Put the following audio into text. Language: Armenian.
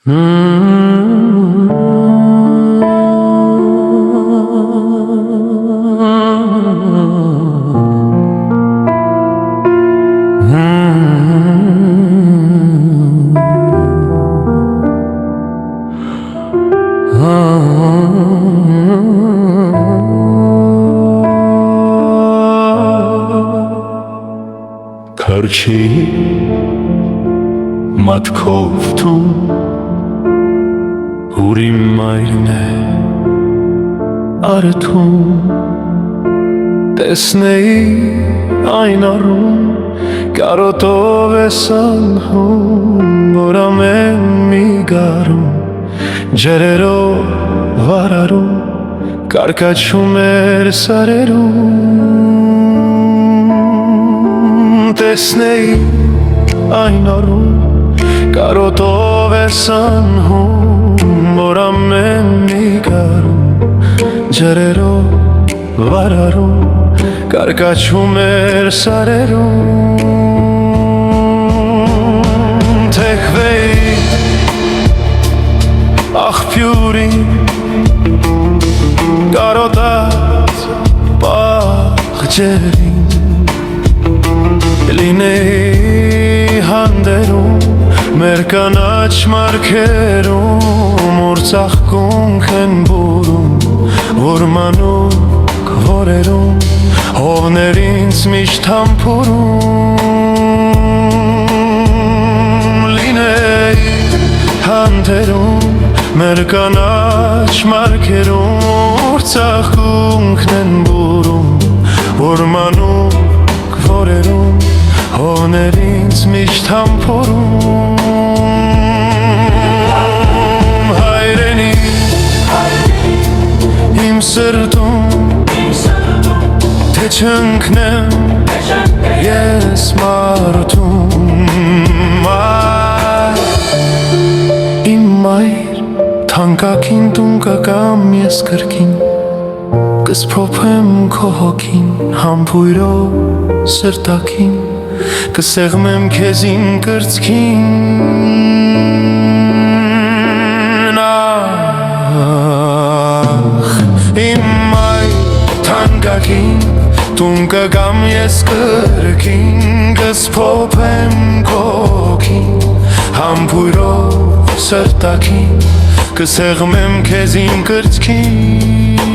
Քրջի մատքով դու ուր իմ մայրն է արթուն տեսնեի այն առում կարոտով ես անհում որ ամեն մի գարում ջրերով վարարում կարկաչում էր սարերում տեսնեի այն առում կարոտով ես անհում որ ամեն մի գարում ջրերով վարարում կարկաչում էր սարերում թեքվեի աղբյուրին կարոտած պաղջերին լինեի հանդերում մեր կանաչ մարգերում որ ծաղկունք են բուրում որ մանուկ որերում հովներ ինձ միշտ համբուրում լինեի հանդերում մեր կանաչ մարգերում որ ծաղկունքն են բուրում որ մանուկ որերում հովներ ինձ միշտ համբուրում հայրենի իմ սրտում թե չընկնեմ ես մարդում իմ մայր թանկագին տուն կգամ ես կրկին կսփոփեմ քո հոգին համբույրով սրտակին կսեղմեմ քեզ իմ կրծքին իմ մայր թանկագին տուն կգամ ես կրկին կսփոփեմ քո հոգին համբույրով սրտակին կսեղմեմ քեզ իմ կրծքին